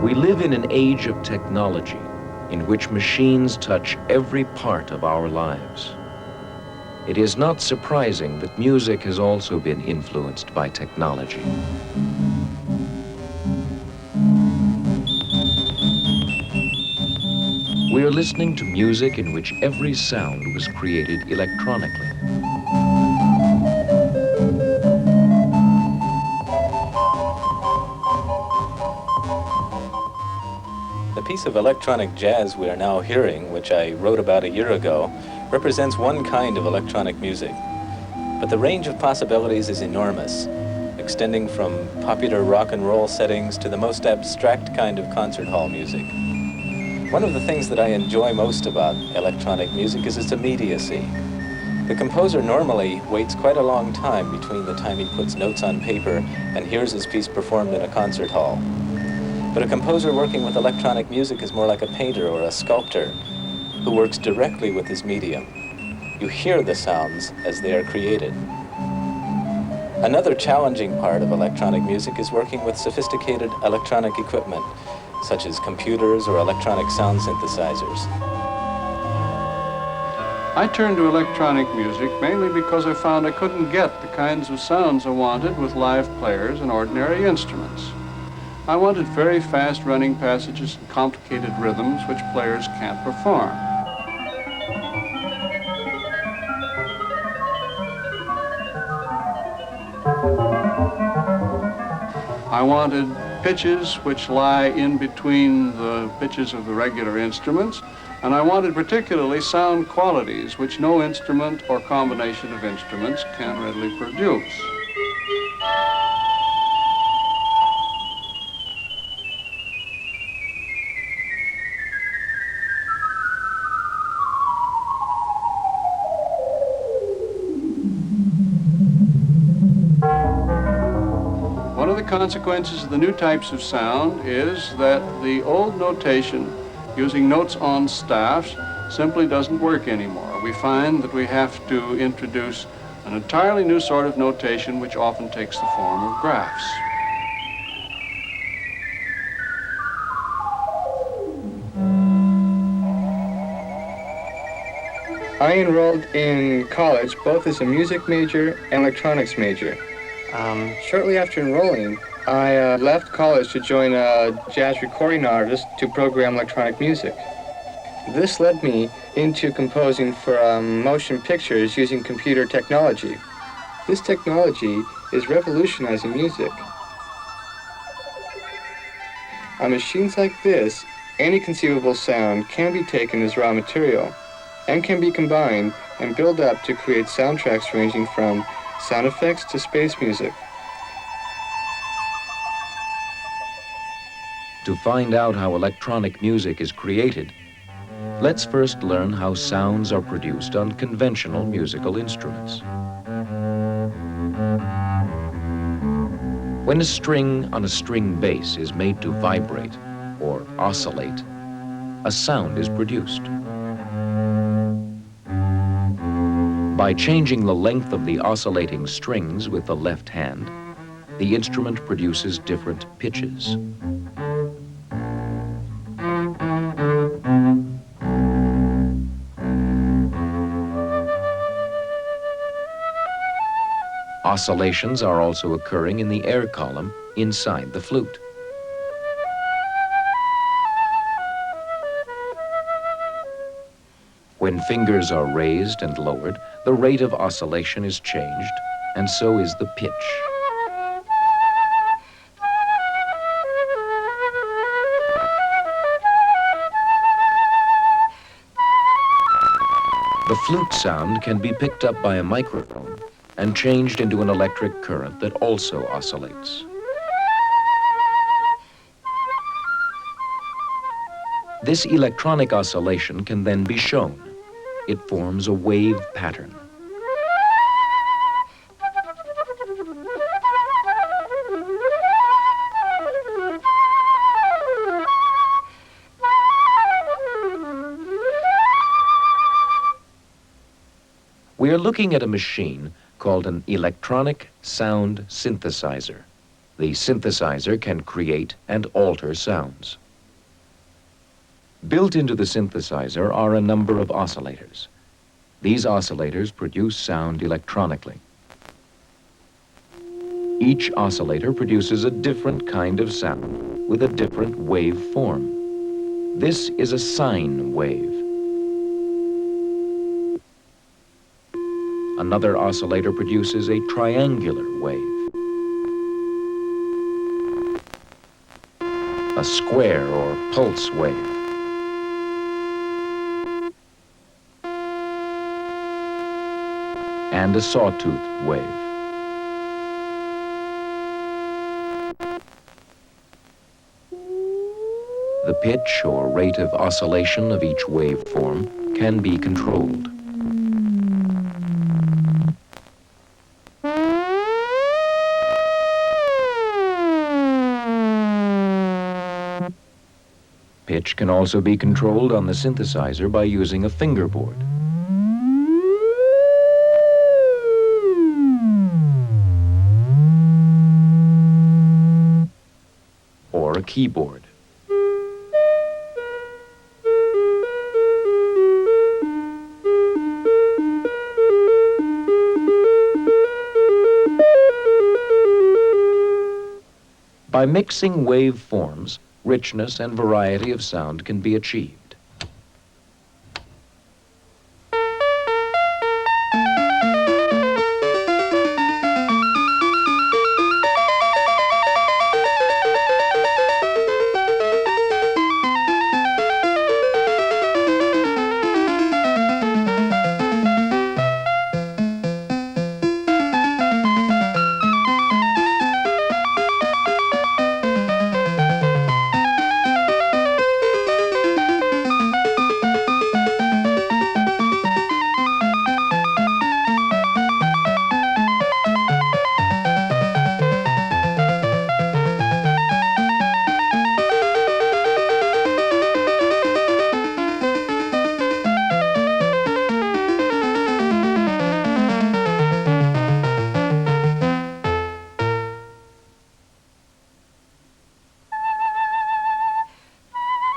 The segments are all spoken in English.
We live in an age of technology in which machines touch every part of our lives. It is not surprising that music has also been influenced by technology. We are listening to music in which every sound was created electronically. The piece of electronic jazz we are now hearing, which I wrote about a year ago, represents one kind of electronic music. But the range of possibilities is enormous, extending from popular rock and roll settings to the most abstract kind of concert hall music. One of the things that I enjoy most about electronic music is its immediacy. The composer normally waits quite a long time between the time he puts notes on paper and hears his piece performed in a concert hall. But a composer working with electronic music is more like a painter or a sculptor who works directly with his medium. You hear the sounds as they are created. Another challenging part of electronic music is working with sophisticated electronic equipment, such as computers or electronic sound synthesizers. I turned to electronic music mainly because I found I couldn't get the kinds of sounds I wanted with live players and ordinary instruments. I wanted very fast running passages and complicated rhythms which players can't perform. I wanted pitches which lie in between the pitches of the regular instruments, and I wanted particularly sound qualities which no instrument or combination of instruments can readily produce. One of the consequences of the new types of sound is that the old notation using notes on staffs simply doesn't work anymore. We find that we have to introduce an entirely new sort of notation which often takes the form of graphs. I enrolled in college both as a music major and electronics major. Shortly after enrolling, I left college to join a jazz recording artist to program electronic music. This led me into composing for motion pictures using computer technology. This technology is revolutionizing music. On machines like this, any conceivable sound can be taken as raw material and can be combined and built up to create soundtracks ranging from sound effects to space music. To find out how electronic music is created, let's first learn how sounds are produced on conventional musical instruments. When a string on a string bass is made to vibrate or oscillate, a sound is produced. By changing the length of the oscillating strings with the left hand, the instrument produces different pitches. Oscillations are also occurring in the air column inside the flute. When fingers are raised and lowered, the rate of oscillation is changed, and so is the pitch. The The flute sound can be picked up by a microphone and changed into an electric current that also oscillates. This electronic oscillation can then be shown. It forms a wave pattern. We are looking at a machine called an electronic sound synthesizer. The synthesizer can create and alter sounds. Built into the synthesizer are a number of oscillators. These oscillators produce sound electronically. Each oscillator produces a different kind of sound with a different wave form. This is a sine wave. Another oscillator produces a triangular wave, a square or pulse wave, and a sawtooth wave. The pitch or rate of oscillation of each waveform can be controlled. Pitch can also be controlled on the synthesizer by using a fingerboard. Or a keyboard. By mixing waveforms, richness and variety of sound can be achieved.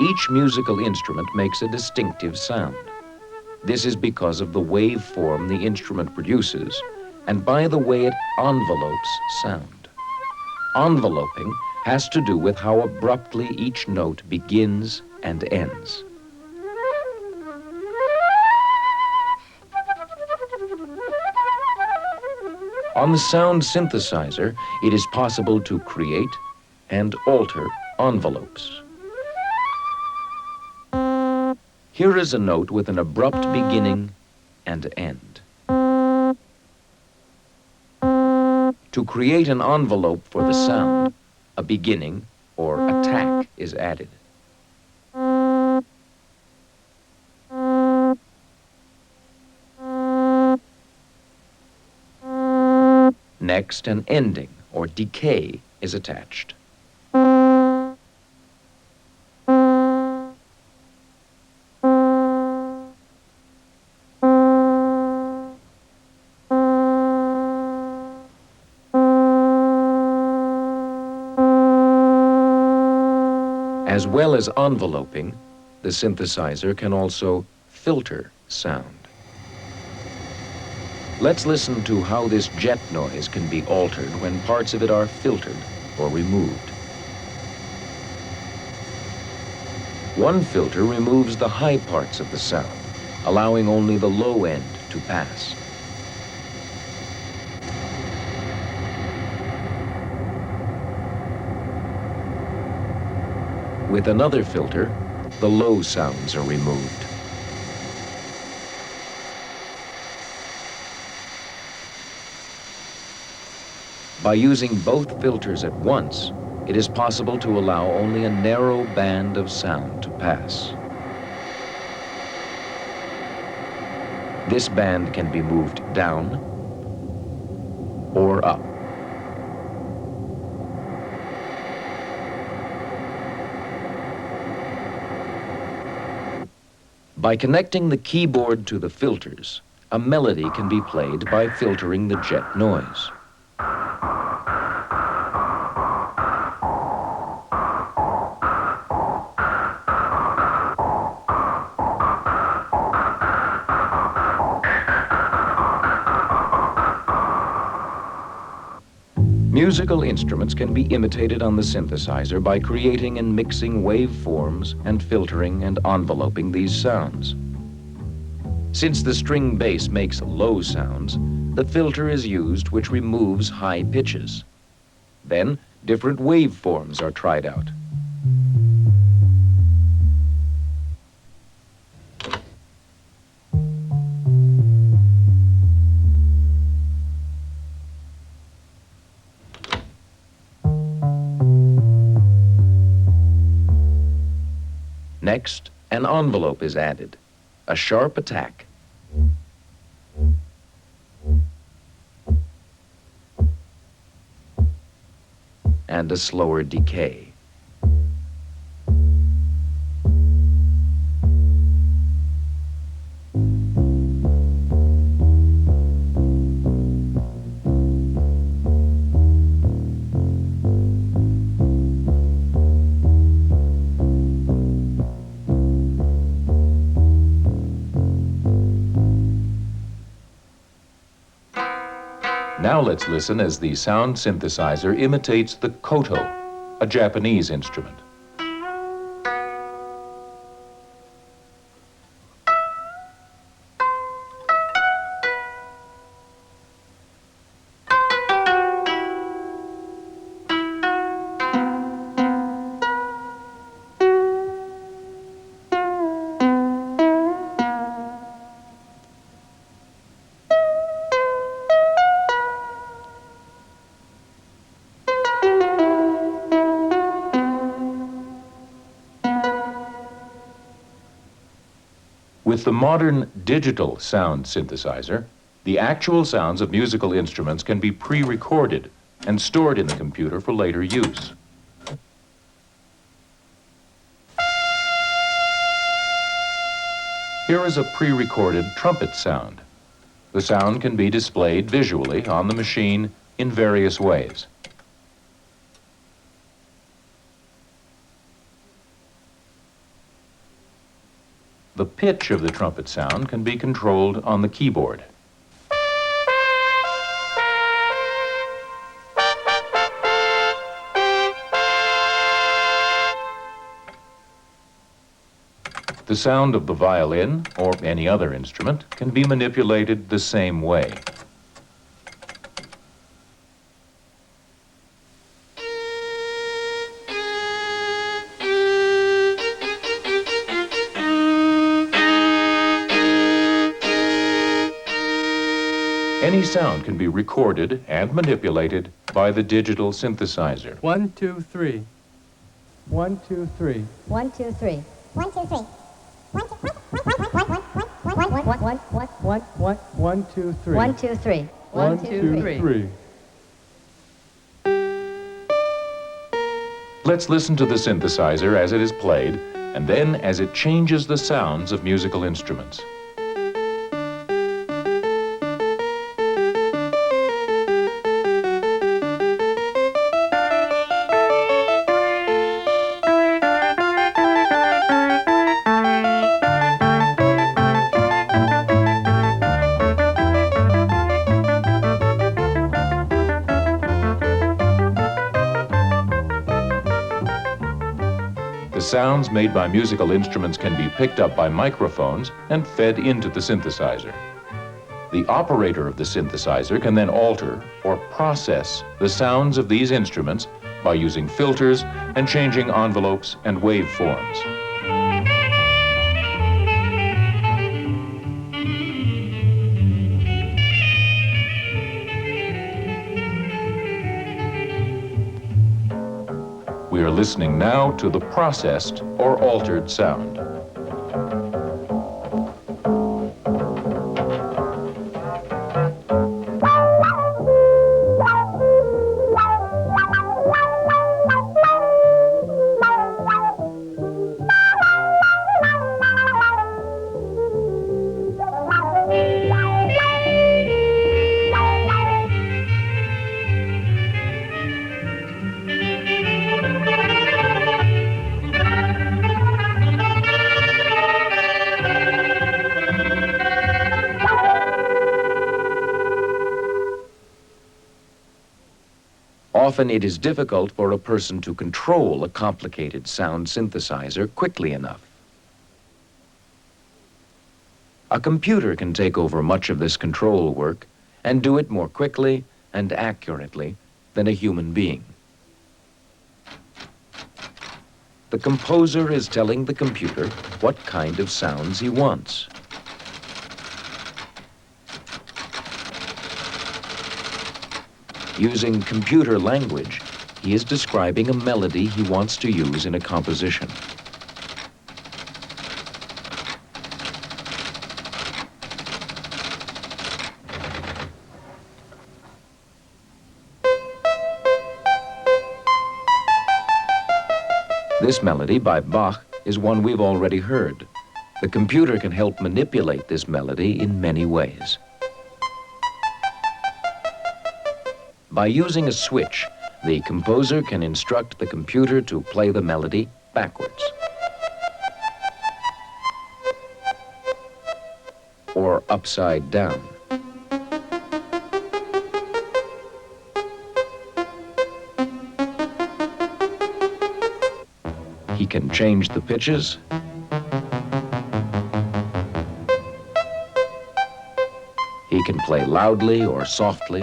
Each musical instrument makes a distinctive sound. This is because of the waveform the instrument produces and by the way it envelopes sound. Enveloping has to do with how abruptly each note begins and ends. On the sound synthesizer, it is possible to create and alter envelopes. Here is a note with an abrupt beginning and end. To create an envelope for the sound, a beginning or attack is added. Next, an ending or decay is attached. As well as enveloping, the synthesizer can also filter sound. Let's listen to how this jet noise can be altered when parts of it are filtered or removed. One filter removes the high parts of the sound, allowing only the low end to pass. With another filter, the low sounds are removed. By using both filters at once, it is possible to allow only a narrow band of sound to pass. This band can be moved down or up. By connecting the keyboard to the filters, a melody can be played by filtering the jet noise. Musical instruments can be imitated on the synthesizer by creating and mixing waveforms and filtering and enveloping these sounds. Since the string bass makes low sounds, the filter is used which removes high pitches. Then, different waveforms are tried out. Next, an envelope is added, a sharp attack. And a slower decay. Now let's listen as the sound synthesizer imitates the koto, a Japanese instrument. With the modern digital sound synthesizer, the actual sounds of musical instruments can be pre-recorded and stored in the computer for later use. Here is a pre-recorded trumpet sound. The sound can be displayed visually on the machine in various ways. The pitch of the trumpet sound can be controlled on the keyboard. The sound of the violin or any other instrument can be manipulated the same way. Any sound can be recorded and manipulated by the digital synthesizer. 1, 2, 3. 1, 2, 3. 1, 2, 3. 1, 2, 3. 1, 2, 3. 1, 2, 3. 1, 2, 3. 1, 2, 3. Let's listen to the synthesizer as it is played, and then as it changes the sounds of musical instruments. The sounds made by musical instruments can be picked up by microphones and fed into the synthesizer. The operator of the synthesizer can then alter or process the sounds of these instruments by using filters and changing envelopes and waveforms. We are listening now to the processed or altered sound. Often it is difficult for a person to control a complicated sound synthesizer quickly enough. A computer can take over much of this control work and do it more quickly and accurately than a human being. The composer is telling the computer what kind of sounds he wants. Using computer language, he is describing a melody he wants to use in a composition. This melody by Bach is one we've already heard. The computer can help manipulate this melody in many ways. By using a switch, the composer can instruct the computer to play the melody backwards or upside down. He can change the pitches. He can play loudly or softly.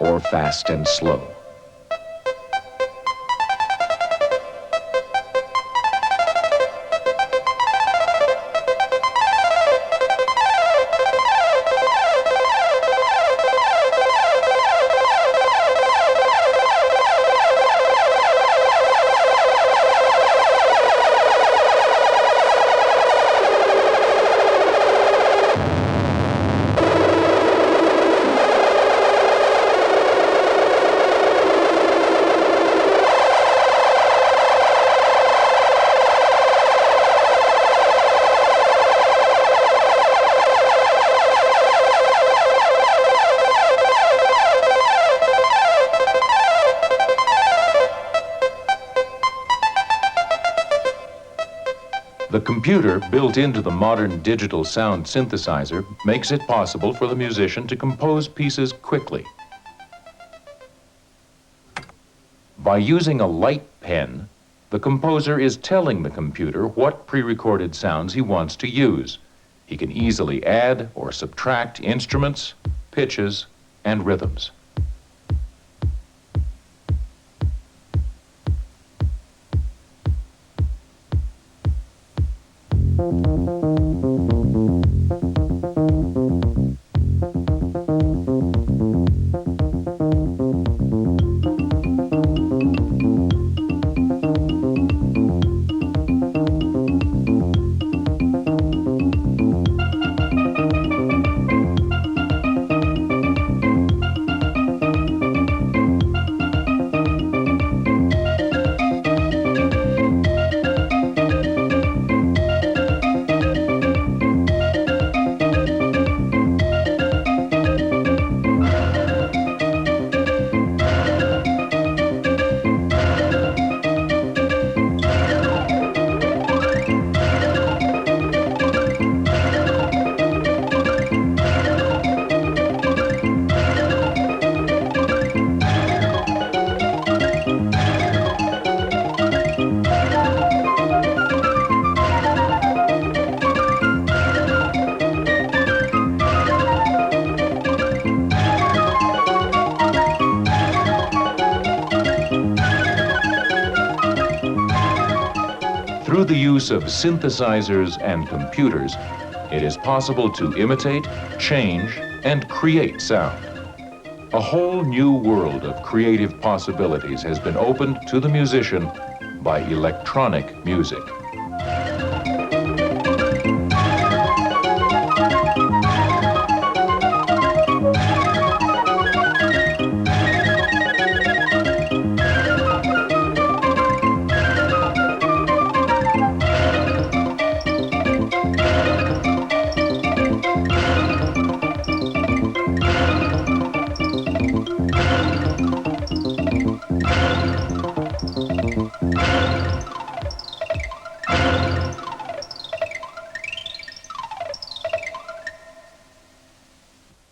Or fast and slow. The computer built into the modern digital sound synthesizer makes it possible for the musician to compose pieces quickly. By using a light pen, the composer is telling the computer what pre-recorded sounds he wants to use. He can easily add or subtract instruments, pitches, and rhythms. Through the use of synthesizers and computers, it is possible to imitate, change, and create sound. A whole new world of creative possibilities has been opened to the musician by electronic music.